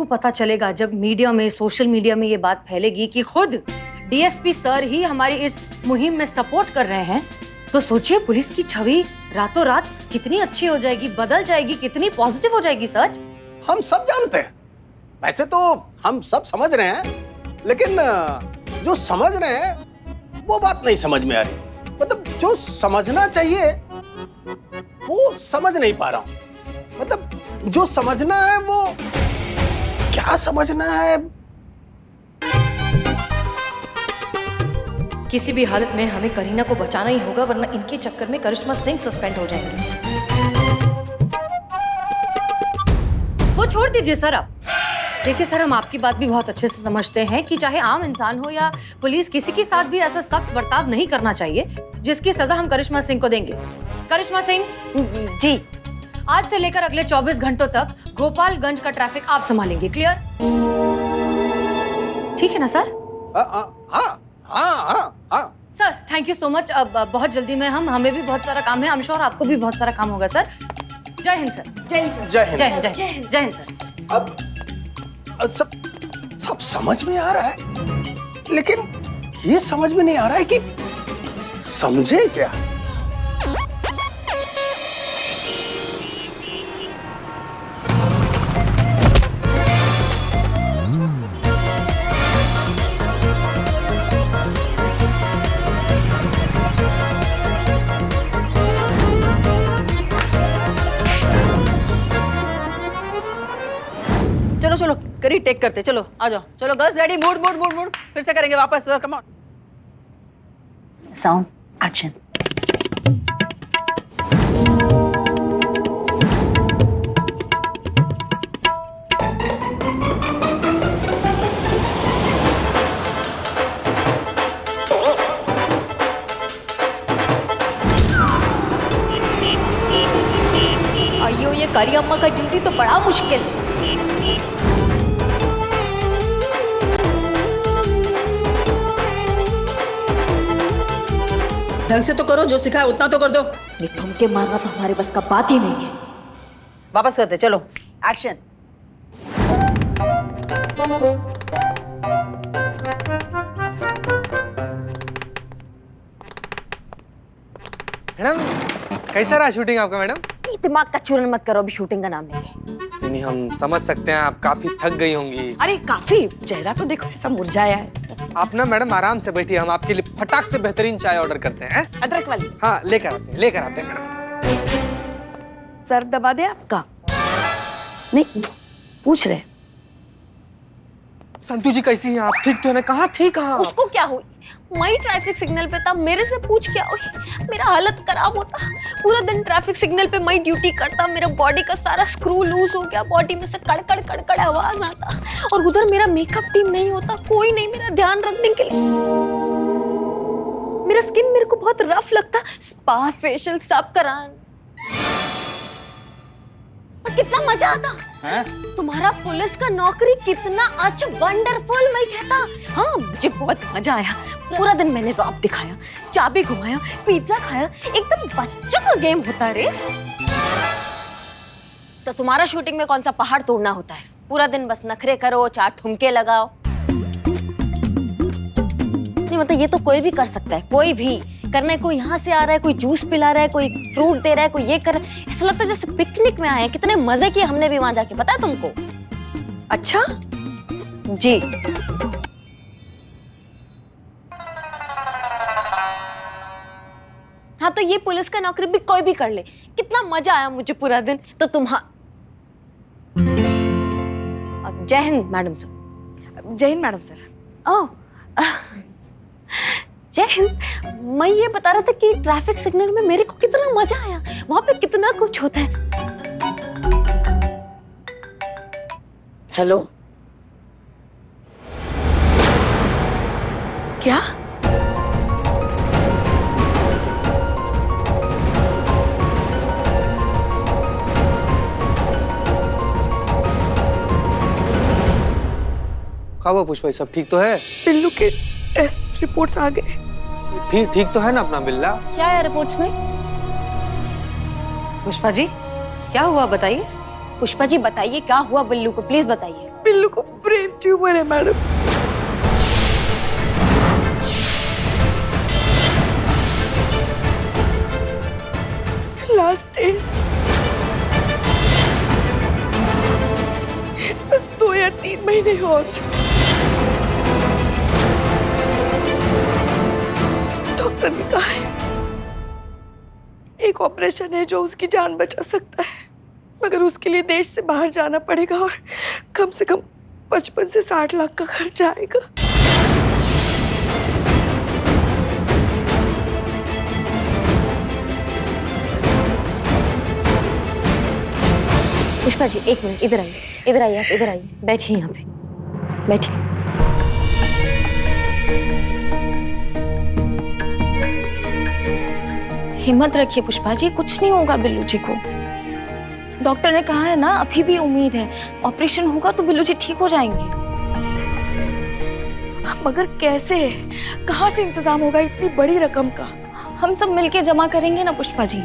को पता चलेगा, जब मीडिया में, सोशल मीडिया में ये बात फैलेगी कि खुद डीएसपी सर ही हमारी इस मुहिम में सपोर्ट कर रहे हैं, तो सोचिए पुलिस की छवि रातों रात कितनी अच्छी हो जाएगी, बदल जाएगी, कितनी पॉजिटिव हो जाएगी। सच हम सब जानते हैं, वैसे तो हम सब समझ रहे हैं, लेकिन जो समझ रहे हैं वो बात नहीं समझ में आ रही। मतलब जो समझना चाहिए वो समझ नहीं पा रहा हूं। मतलब जो समझना है वो क्या समझना है। किसी भी हालत में हमें करीना को बचाना ही होगा, वरना इनके चक्कर में करिश्मा सिंह सस्पेंड हो जाएंगे। वो छोड़ दीजिए सर। आप देखिए सर, हम आपकी बात भी बहुत अच्छे से समझते हैं कि चाहे आम इंसान हो या पुलिस, किसी के साथ भी ऐसा सख्त बर्ताव नहीं करना चाहिए जिसकी सजा हम करिश्मा सिंह को देंगे। करिश्मा सिंह जी, आज से लेकर अगले 24 घंटों तक गोपालगंज का ट्रैफिक आप संभालेंगे। क्लियर? ठीक है ना सर? हाँ। Sir thank you so much. अब बहुत जल्दी में हमें भी बहुत सारा काम है, आई एम श्योर आपको भी बहुत सारा काम होगा सर। जय हिंद सर। जय हिंद। जय हिंद। जय हिंद। जय हिंद सर। अब सब समझ में आ रहा है, लेकिन ये समझ में नहीं आ रहा है कि समझे क्या। चलो चलो करी टेक करते, चलो आ जाओ, चलो girls ready, mood mood mood mood, फिर से करेंगे वापस, कम ऑन। Sound action. अयो, ये करी अम्मा का ड्यूटी तो बड़ा मुश्किल है। ढंग से तो करो, जो सिखाया उतना तो कर दो। ये ठुमके मारना तो हमारे बस का बात ही नहीं है। वापस करते, चलो एक्शन। मैडम कैसा रहा शूटिंग आपका? मैडम दिमाग का चूरन मत करो, अभी शूटिंग का नाम लेके। नहीं, हम समझ सकते हैं आप काफी थक गई होंगी। अरे काफी, चेहरा तो देखो ऐसा मुरझाया है। आप ना मैडम आराम से बैठिए, हम आपके लिए फटाक से बेहतरीन चाय ऑर्डर करते हैं। अदरक वाली। हाँ लेकर आते हैं मैडम। सर दबा दे आपका? नहीं, पूछ रहे। संतु जी कैसी हैं आप? ठीक तो है ना? कहाँ थी? कहाँ? उसको क्या हुई? मैं ट्रैफिक सिग्नल पे था, मेरे से पूछ क्या हुई? मेरा हालत खराब होता, पूरा दिन ट्रैफिक सिग्नल पे मैं ड्यूटी करता, मेरा बॉडी का सारा स्क्रू लूज हो गया, बॉडी में से कड़कड़ कड़कड़ आवाज आता, और उधर मेरा मेकअप टीम नहीं होता, कोई नहीं मेरा ध्यान रखने के लिए। मेरा स्किन मेरे को बहुत रफ लगता, स्पा फेशियल सब करान, और कितना मजा आता है? तुम्हारा पुलिस का नौकरी कितना अच्छा, वंडरफुल मैं कहता। हाँ, मुझे बहुत मजा आया। पूरा दिन मैंने रॉब दिखाया, चाबी घुमाया, पिज्जा खाया, एकदम बच्चों का गेम होता है रे। तो तुम्हारा शूटिंग में कौन सा पहाड़ तोड़ना होता है? पूरा दिन बस नखरे करो, 4 ठुमके लगाओ। नहीं मतलब ये तो कोई भी कर सकता है, कोई भी करने को यहाँ से आ रहा है, कोई जूस पिला रहा है, कोई फ्रूट दे रहा है, कोई ये कर रहा है। ऐसा लगता है जैसे पिकनिक में आए हैं। कितने मजे किए हमने भी वहां जाके, पता है तुमको? अच्छा जी। हाँ तो ये पुलिस का नौकरी भी कोई भी कर ले। कितना मजा आया मुझे पूरा दिन। तो अब जय हिंद मैडम सर। जय हिंद मैडम सर। ओह जय हिंद। मैं ये बता रहा था कि ट्रैफिक सिग्नल में मेरे को कितना मजा आया, वहां पे कितना कुछ होता है। हेलो, क्या? क्या हुआ पुष्पा, सब ठीक तो है? बिल्लू के टेस्ट रिपोर्ट्स आ गए। ठीक तो है ना अपना बिल्ला? क्या है रिपोर्ट्स में? पुष्पा जी क्या हुआ बताइए। पुष्पा जी बताइए क्या हुआ बिल्लू को, प्लीज बताइए। बिल्लू को ब्रेन ट्यूमर है मैडम। लास्ट स्टेज, बस 2 या 3 महीने और। डॉक्टर ने कहा है एक ऑपरेशन है जो उसकी जान बचा सकता है, मगर उसके लिए देश से बाहर जाना पड़ेगा और कम से कम 55 से 60 लाख का खर्च आएगा। पुष्पा जी 1 मिनट, इधर आइए, इधर आइए, आप इधर आइए, बैठिए यहाँ पे, बैठिए। हिम्मत रखिए पुष्पा जी, कुछ नहीं होगा बिल्लू जी को। डॉक्टर ने कहा है ना, अभी भी उम्मीद है, ऑपरेशन होगा तो बिल्लू जी ठीक हो जाएंगे। मगर कैसे, कहाँ से इंतजाम होगा इतनी बड़ी रकम का? हम सब मिलके जमा करेंगे ना पुष्पा जी,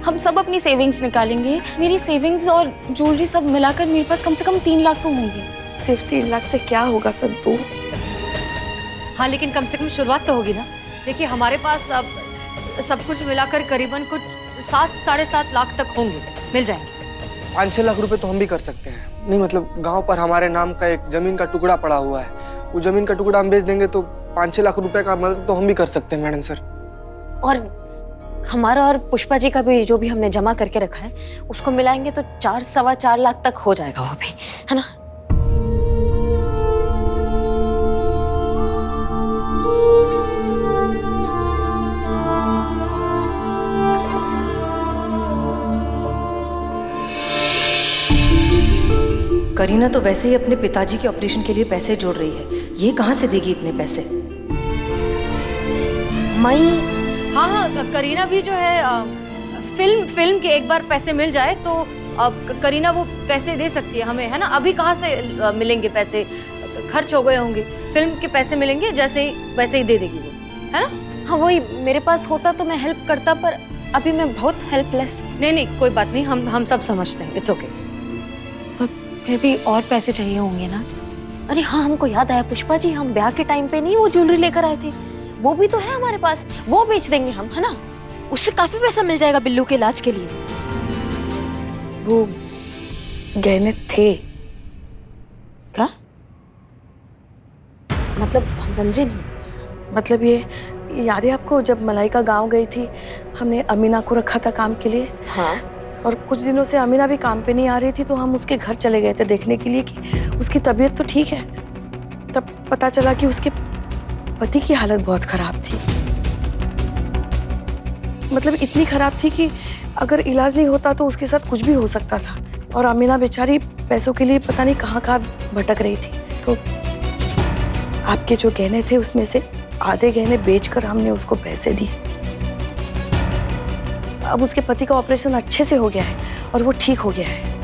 हम सब अपनी सेविंग्स निकालेंगे। मेरी सेविंग्स और ज्वेलरी सब मिलाकर मेरे पास कम से कम 3 लाख तो होंगे। सिर्फ 3 लाख से क्या होगा संतू? हाँ लेकिन कम से कम शुरुआत तो होगी ना। देखिए हमारे पास अब सब कुछ मिलाकर करीबन कुछ 7 साढ़े 7 लाख तक होंगे, मिल जाएंगे। 5-6 लाख रुपए तो हम भी कर सकते हैं। नहीं मतलब गांव पर हमारे नाम का एक जमीन का टुकड़ा पड़ा हुआ है, वो जमीन का टुकड़ा हम बेच देंगे तो 5-6 लाख रुपए का मदद तो हम भी कर सकते हैं मैडम सर। और हमारा और पुष्पा जी का भी जो भी हमने जमा करके रखा है उसको मिलाएंगे तो 4-4.25 लाख तक हो जाएगा वो भी, है ना? करीना तो वैसे ही अपने पिताजी के ऑपरेशन के लिए पैसे जोड़ रही है, ये कहाँ से देगी इतने पैसे? मई हाँ करीना भी जो है फिल्म के एक बार पैसे मिल जाए तो अब करीना वो पैसे दे सकती है हमें, है ना? अभी कहाँ से मिलेंगे पैसे, खर्च हो गए होंगे। फिल्म के पैसे मिलेंगे जैसे ही वैसे ही दे देगी वो, है ना? हाँ वही, मेरे पास होता तो मैं हेल्प करता, पर अभी मैं बहुत हेल्पलेस। नहीं कोई बात नहीं, हम सब समझते हैं, इट्स ओके। फिर भी और पैसे चाहिए होंगे ना? अरे हाँ, हमको याद आया पुष्पा जी, हम ब्याह के टाइम पे नहीं वो ज्वेलरी लेकर आए थे, वो भी तो है हमारे पास, वो बेच देंगे हम, है ना? उससे काफी पैसा मिल जाएगा बिल्लू के इलाज के लिए। वो गहने थे क्या मतलब? हम समझे नहीं। मतलब ये याद है आपको जब मलाइका गांव गई थी, हमने अमीना को रखा था काम के लिए। हाँ। और कुछ दिनों से अमीना भी काम पे नहीं आ रही थी, तो हम उसके घर चले गए थे देखने के लिए कि उसकी तबीयत तो ठीक है। तब पता चला कि उसके पति की हालत बहुत खराब थी, मतलब इतनी खराब थी कि अगर इलाज नहीं होता तो उसके साथ कुछ भी हो सकता था। और अमीना बेचारी पैसों के लिए पता नहीं कहाँ भटक रही थी। तो आपके जो गहने थे उसमें से आधे गहने बेचकर हमने उसको पैसे दिए। अब उसके पति का ऑपरेशन अच्छे से हो गया है और वो ठीक हो गया है।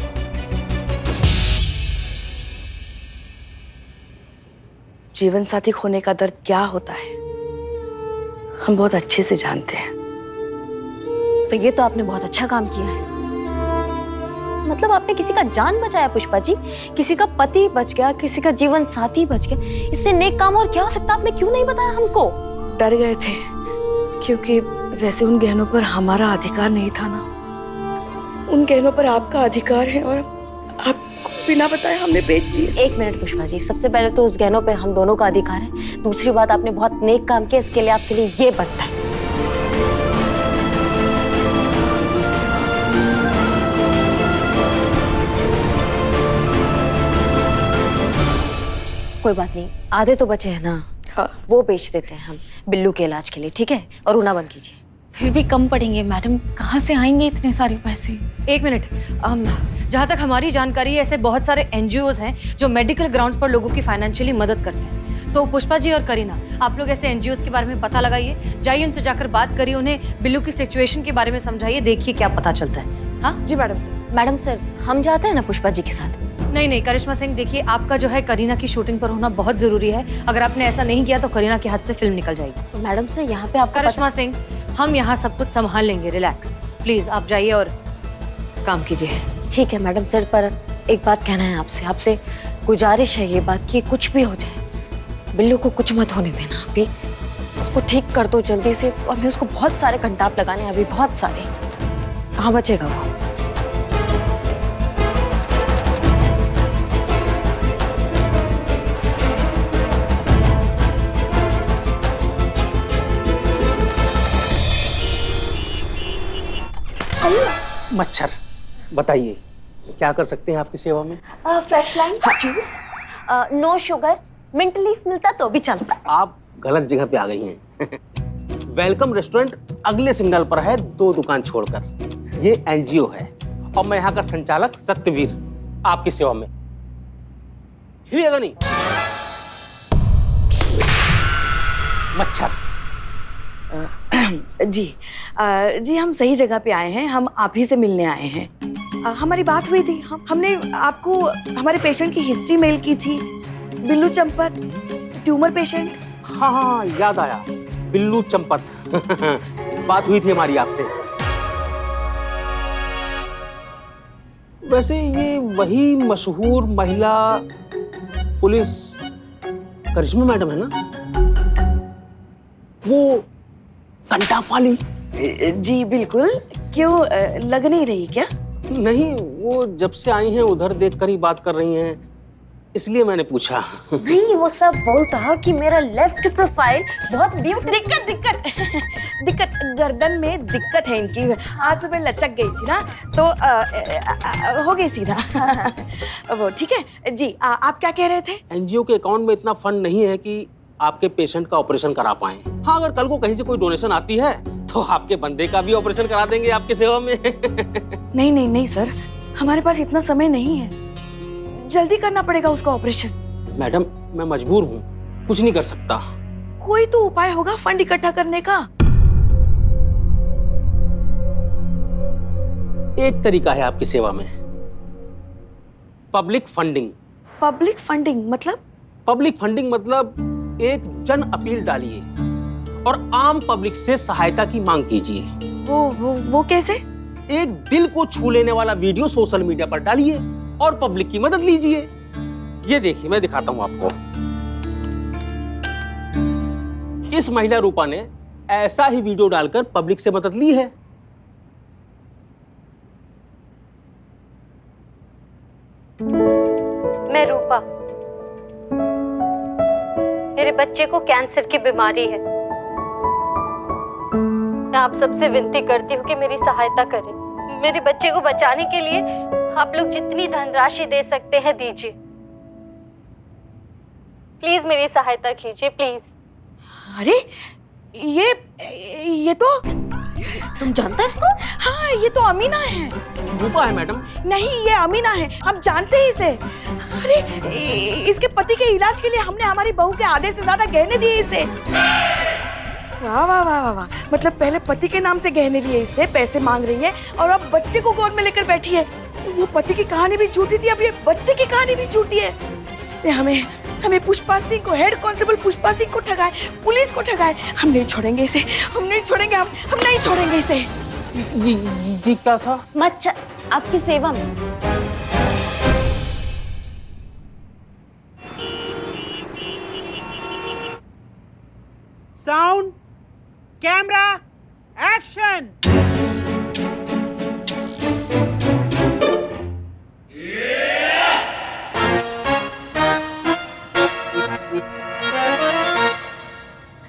जीवन साथी खोने का दर्द क्या होता है हम बहुत अच्छे से जानते हैं। तो ये तो आपने बहुत अच्छा काम किया है, मतलब आपने किसी का जान बचाया पुष्पा जी, किसी का पति बच गया, किसी का जीवन साथी बच गया। इससे नेक काम और क्या हो सकता? आपने क्यों नहीं बताया हमको? डर गए थे क्योंकि वैसे उन गहनों पर हमारा अधिकार नहीं था ना, उन गहनों पर आपका अधिकार है और आपको बिना बताए हमने बेच दिए। 1 मिनट पुष्पा जी, सबसे पहले तो उस गहनों पे हम दोनों का अधिकार है। दूसरी बात, आपने बहुत नेक काम किया, इसके लिए आपके लिए ये बनता है। कोई बात नहीं, आधे तो बचे हैं ना। हाँ। वो बेच देते हैं हम बिल्लू के इलाज के लिए, ठीक है? और रोना बंद कीजिए। फिर भी कम पड़ेंगे मैडम, कहाँ से आएंगे इतने सारे पैसे? 1 मिनट, जहाँ तक हमारी जानकारी है ऐसे बहुत सारे NGOs हैं जो मेडिकल ग्राउंड्स पर लोगों की फाइनेंशियली मदद करते हैं। तो पुष्पा जी और करीना, आप लोग ऐसे NGOs के बारे में पता लगाइए, जाइए उनसे जाकर बात करिए, उन्हें बिल्लू की सिचुएशन के बारे में समझाइए, देखिए क्या पता चलता है। हाँ जी मैडम सर। मैडम सर, हम जाते हैं ना पुष्पा जी के साथ? नहीं करिश्मा सिंह, देखिए आपका जो है करीना की शूटिंग पर होना बहुत जरूरी है। अगर आपने ऐसा नहीं किया तो करीना के हाथ से फिल्म निकल जाएगी। तो मैडम सर, यहाँ पे आपका करिश्मा सिंह, हम यहाँ सब कुछ संभाल लेंगे, रिलैक्स प्लीज। आप जाइए और काम कीजिए। ठीक है मैडम सर, पर एक बात कहना है आपसे गुजारिश है ये बात कि कुछ भी हो जाए बिल्लू को कुछ मत होने देना। अभी उसको ठीक कर दो जल्दी से, और मैं उसको बहुत सारे कंटाप लगाने हैं अभी, बहुत सारे। कहाँ बचेगा वो? मच्छर, बताइए क्या कर सकते हैं आपकी सेवा में? Fresh lime juice, no sugar, mint leaf मिलता तो भी चलता। आप गलत जगह पे आ गई हैं। वेलकम रेस्टोरेंट अगले सिग्नल पर है, 2 दुकान छोड़कर। ये एनजीओ है और मैं यहाँ का संचालक सत्यवीर आपकी सेवा में। हिलिएगा नहीं। मच्छर। जी हम सही जगह पे आए हैं, हम आप ही से मिलने आए हैं। हमारी बात हुई थी, हमने आपको हमारे पेशेंट की हिस्ट्री मेल की थी। Billu Champat, tumour patient. हाँ, याद आया, बिल्लू चंपत। बात हुई थी हमारी आपसे। वैसे ये वही मशहूर महिला पुलिस करिश्मा मैडम है ना, वो कंटाप वाली? जी बिल्कुल। क्यों, लग नहीं रही क्या? नहीं, वो जब से आई हैं उधर देखकर ही बात कर रही हैं, इसलिए मैंने पूछा। नहीं, वो सब बोलता कि मेरा लेफ्ट प्रोफाइल बहुत ब्यूटीफुल। दिक्कत गर्दन में दिक्कत है इनकी। आज सुबह लचक गई थी ना, तो हो गई सीधा। वो ठीक है जी। आप क्या कह रहे थे? एनजीओ के अकाउंट में इतना फंड नहीं है कि आपके पेशेंट का ऑपरेशन करा पाए। हाँ, अगर कल को कहीं से कोई डोनेशन आती है तो आपके बंदे का भी ऑपरेशन करा देंगे आपकी सेवा में। नहीं सर, हमारे पास इतना समय नहीं है, जल्दी करना पड़ेगा उसका ऑपरेशन। मैडम, मैं मजबूर हूँ, कुछ नहीं कर सकता। कोई तो उपाय होगा फंड इकट्ठा करने का। एक तरीका है आपकी सेवा में, पब्लिक फंडिंग। पब्लिक फंडिंग मतलब? पब्लिक फंडिंग मतलब एक जन अपील डालिए और आम पब्लिक से सहायता की मांग कीजिए। वो कैसे? एक दिल को छू लेने वाला वीडियो सोशल मीडिया पर डालिए और पब्लिक की मदद लीजिए। ये देखिए, मैं दिखाता हूं आपको। इस महिला रूपा ने ऐसा ही वीडियो डालकर पब्लिक से मदद ली है। मैं रूपा, मेरे बच्चे को कैंसर की बीमारी है। मैं आप सबसे विनती करती हूँ कि मेरी सहायता करें। मेरे बच्चे को बचाने के लिए आप लोग जितनी धनराशि दे सकते हैं दीजिए। प्लीज मेरी सहायता कीजिए, प्लीज। अरे ये तो तुम जानते हैं इसको? हाँ, ये तो अमीना है। रूपा है मैडम? नहीं, ये अमीना है, हम जानते हैं इसे। अरे इसके पति के इलाज के लिए हमने हमारी बहू के आधे से ज्यादा गहने दिए इसे। वाह वाह वाह वाह वाह। मतलब पहले पति के नाम से गहने लिए इसे, पैसे मांग रही है, और अब बच्चे को गोद में लेकर बैठी है। वो पति की कहानी भी झूठी थी, अब ये बच्चे की कहानी भी झूठी है। इसने हमें पुष्पा सिंह को, हेड कांस्टेबल पुष्पा सिंह को ठगाए, पुलिस को ठगाए। हम नहीं छोड़ेंगे इसे, हम नहीं छोड़ेंगे, हम नहीं छोड़ेंगे इसे। ये क्या था? मच्छर, आपकी सेवा में। Sound, camera, action.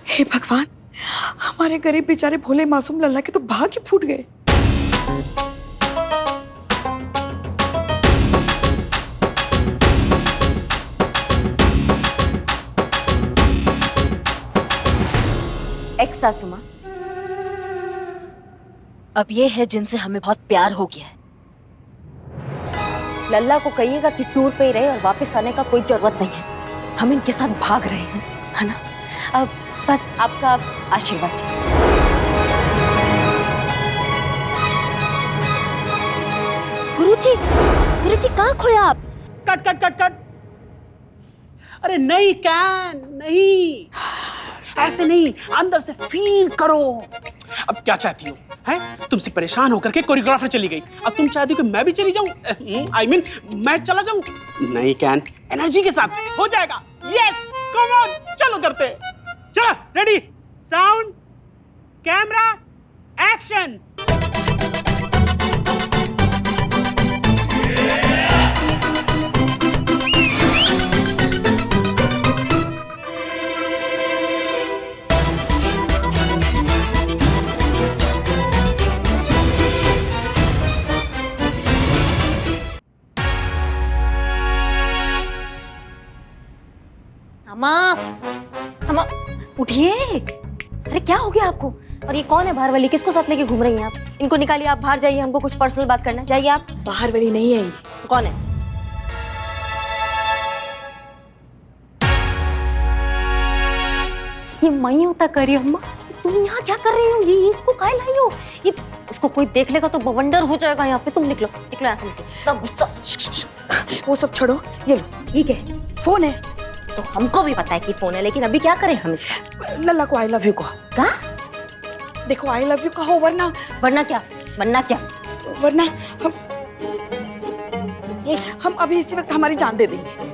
हे भगवान, हमारे गरीब बेचारे भोले मासूम लल्ला के तो भाग्य फूट गए। एक्स सासुमा, अब ये है जिनसे हमें बहुत प्यार हो गया है। लल्ला को कहिएगा कि टूर पे ही रहे और वापस आने का कोई जरूरत नहीं है। हम इनके साथ भाग रहे हैं, है ना? अब बस आपका आशीर्वाद चाहिए। गुरुजी कहाँ खोया आप? Cut cut cut cut. अरे नहीं कैन, नहीं, ऐसे नहीं, अंदर से फील करो। अब क्या चाहती हो? है? तुमसे परेशान होकर के कोरियोग्राफर चली गई, अब तुम चाहती हो कि मैं भी चली जाऊं? आई मीन मैं चला जाऊं? नहीं कैन, एनर्जी के साथ हो जाएगा। यस, कम ऑन, चलो करते हैं। चलो, रेडी, साउंड, कैमरा, एक्शन। अम्मा, अम्मा उठिए। अरे क्या हो गया आपको? और ये कौन है बाहर वाली? किसको साथ लेके घूम रही हैं आप? इनको निकालिए, आप बाहर जाइए, हमको कुछ पर्सनल बात करना है। जाइए आप। बाहर वाली नहीं है ये। तो कौन है? ये मई होता करी अम्मा। तुम यहाँ क्या कर रही हो? ये इसको काहे लाई हो? ये इसको कोई देख लेगा तो बवंडर हो जाएगा यहाँ पे। तुम निकलो, निकलो यहाँ से, निकलो। इतना गुस्सा। वो सब छोड़ो, ये लो। ये क्या है? फोन है। तो हमको भी पता है कि फोन है, लेकिन अभी क्या करें हम इसका? लल्ला को आई लव यू कहो। क्या? देखो आई लव यू कहो, वरना वरना क्या? वरना क्या? वरना हम अभी इसी वक्त हमारी जान दे देंगे।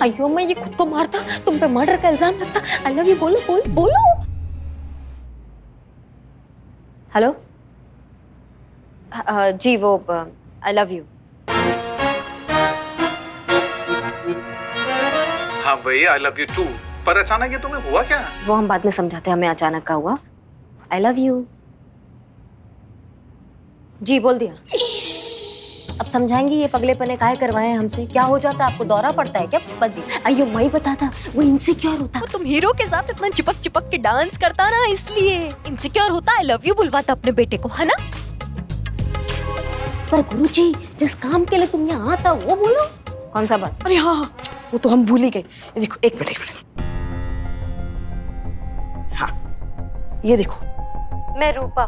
अयो मैं ये खुद को मारता, तुम पे मर्डर का इल्जाम लगता। आई लव यू बोलो, बोलो। हेलो, जी वो आई लव यू। हाँ भाई, आई लव यू टू। पर अचानक ये तुम्हें हुआ क्या? वो हम बाद में समझाते हैं, हमें अचानक का हुआ। I love you. जी बोल दिया। अब समझाएंगी ये पगलेपने काहे करवाए हैं हमसे? क्या हो जाता है आपको? दौरा पड़ता है क्या पुष्पा जी? अयो मैं बता था, वो इनसिक्योर होता। वो तुम हीरो के साथ इतना चिपक चिपक के डांस करता ना, इसलिए इनसिक्योर होता। आई लव यू बुलवाता अपने बेटे को, है ना? पर गुरुजी, जिस काम के लिए तुम यहाँ आता वो बोलो। कौन सा बात? अरे हाँ, वो तो हम भूल ही गए। ये देखो, एक मिनट। हाँ, ये देखो। मैं रूपा,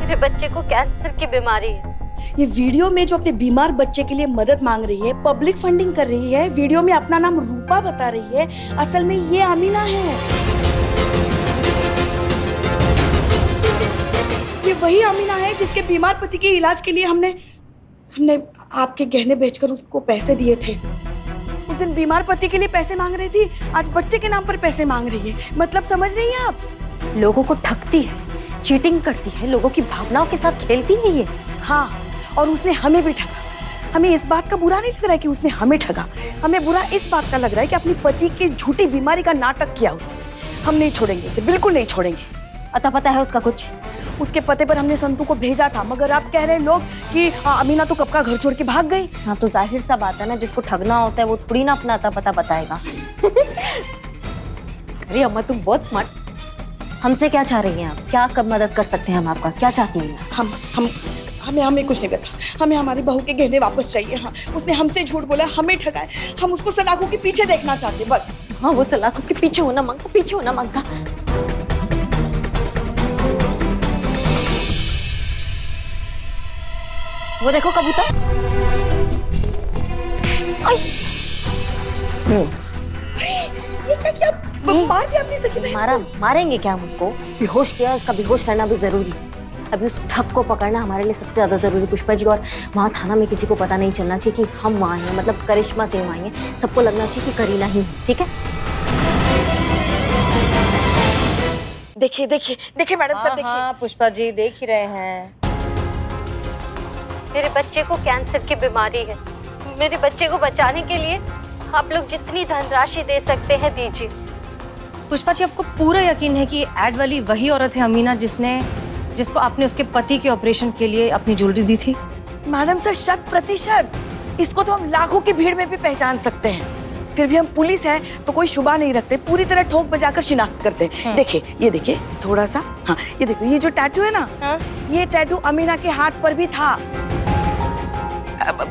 मेरे बच्चे को कैंसर की बीमारी है। ये वीडियो में जो अपने बीमार बच्चे के लिए मदद मांग रही है, पब्लिक फंडिंग कर रही है, वीडियो में अपना नाम रूपा बता रही है, असल में ये अमीना है। ये वही अमीना है जिसके बीमार पति के इलाज के लिए हमने आपके गहने बेचकर उसको पैसे दिए थे। उस दिन बीमार पति के लिए पैसे मांग रही थी, आज बच्चे के नाम पर पैसे मांग रही है। मतलब समझ रही हैं आप? लोगों को ठगती है, चीटिंग करती है, लोगों की भावनाओं के साथ खेलती है ये। हाँ, और उसने हमें भी ठगा। हमें इस बात का बुरा नहीं लग रहा है कि उसने हमें ठगा, हमें बुरा इस बात का लग रहा है कि अपनी पति की झूठी बीमारी का नाटक किया उसने। हम नहीं छोड़ेंगे उसे, बिल्कुल नहीं छोड़ेंगे। अता पता है उसका कुछ? उसके पते पर हमने संतू को भेजा था, मगर आप कह रहे लोग कि अमीना तो कब का घर छोड़ के भाग गई। हाँ तो जाहिर सा बात है ना, जिसको ठगना होता है वो थोड़ी ना अपना अता पता बताएगा। अरे अम्मा तुम बहुत स्मार्ट। हमसे क्या चाह रही हैं आप? क्या कब मदद कर सकते हैं हम आपका? क्या चाहती हैं? हमें कुछ नहीं पता। हमें हमारी बहू के गहने वापस चाहिए। हाँ, उसने हमसे झूठ बोला, हमें ठगाया। हम उसको सलाखों के पीछे देखना चाहते बस। हाँ, वो सलाखों के पीछे होना मांगता, पीछे होना मांगता। वो देखो कबूतर। ये क्या किया? मार दिया अपनी सगी बहन को। मारेंगे क्या हम उसको? बेहोश किया, उसका बेहोश रहना भी जरूरी है। अभी उस ठग को पकड़ना हमारे लिए सबसे ज्यादा जरूरी पुष्पा जी। और वहाँ थाना में किसी को पता नहीं चलना चाहिए कि हम वहाँ हैं, मतलब करिश्मा से वहाँ हैं। सबको लगना चाहिए कि करीना ही है। ठीक है? देखिए देखिए देखिए मैडम सर, देखिए। हाँ पुष्पा जी देख ही रहे हैं। मेरे बच्चे को कैंसर की बीमारी है। मेरे बच्चे को बचाने के लिए आप लोग जितनी धनराशि दे सकते हैं दीजिए। पुष्पा जी आपको पूरा यकीन है कि एड वाली वही औरत है अमीना जिसको आपने उसके पति के ऑपरेशन के लिए अपनी ज्वेलरी दी थी? Madam sir 100%। इसको तो हम लाखों की भीड़ में भी पहचान सकते हैं। फिर भी हम पुलिस हैं तो कोई शुबा नहीं रखते, पूरी तरह ठोक बजाकर शिनाख्त करते हैं। देखिए, ये देखिए थोड़ा सा। हाँ, ये देखो, ये जो टैटू है ना, ये टैटू अमीना के हाथ पर भी था।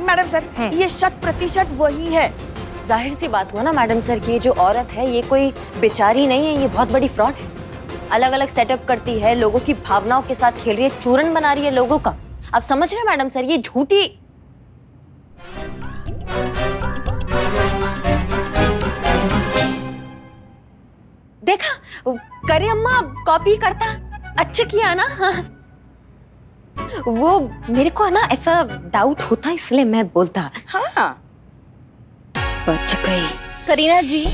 मैडम सर, ये 100% वही है। जाहिर सी बात हुआ ना मैडम सर कि ये जो औरत है ये कोई बेचारी नहीं है, ये बहुत बड़ी फ्रॉड है। अलग अलग सेटअप करती है, लोगों की भावनाओं के साथ खेल रही है, चूरन बना रही है लोगों का। आप समझ रहे हैं मैडम सर? ये झूठी। देखा, करी अम्मा कॉपी करता। अच्छा किया ना। हाँ। वो मेरे को ना ऐसा डाउट होता इसलिए मैं बोलता। हाँ बच गई। करीना जी,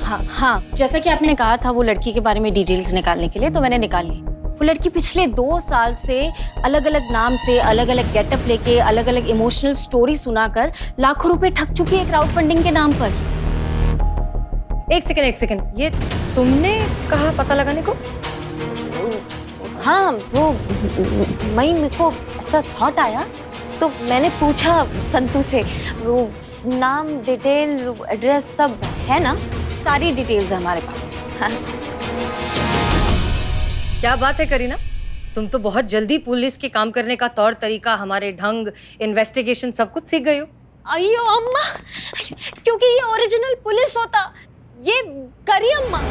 हाँ जैसा कि आपने कहा था वो लड़की के बारे में डिटेल्स निकालने के लिए, तो मैंने निकाल ली। वो लड़की पिछले 2 साल से अलग अलग नाम से, अलग अलग गेटअप लेके, अलग अलग इमोशनल स्टोरी सुनाकर लाखों रुपए ठग चुकी है क्राउड फंडिंग के नाम पर। एक सेकंड, ये तुमने कहा पता लगाने को? हाँ वो मेरे को ऐसा थॉट आया तो मैंने पूछा संतू से। वो नाम, डिटेल, एड्रेस सब है ना? सारी डिटेल्स है हमारे पास। क्या बात है करीना, तुम तो बहुत जल्दी पुलिस के काम करने का तौर तरीका, हमारे ढंग, इन्वेस्टिगेशन सब कुछ सीख गई हो। अयो अम्मा, क्योंकि ये ओरिजिनल पुलिस होता, ये करी अम्मा।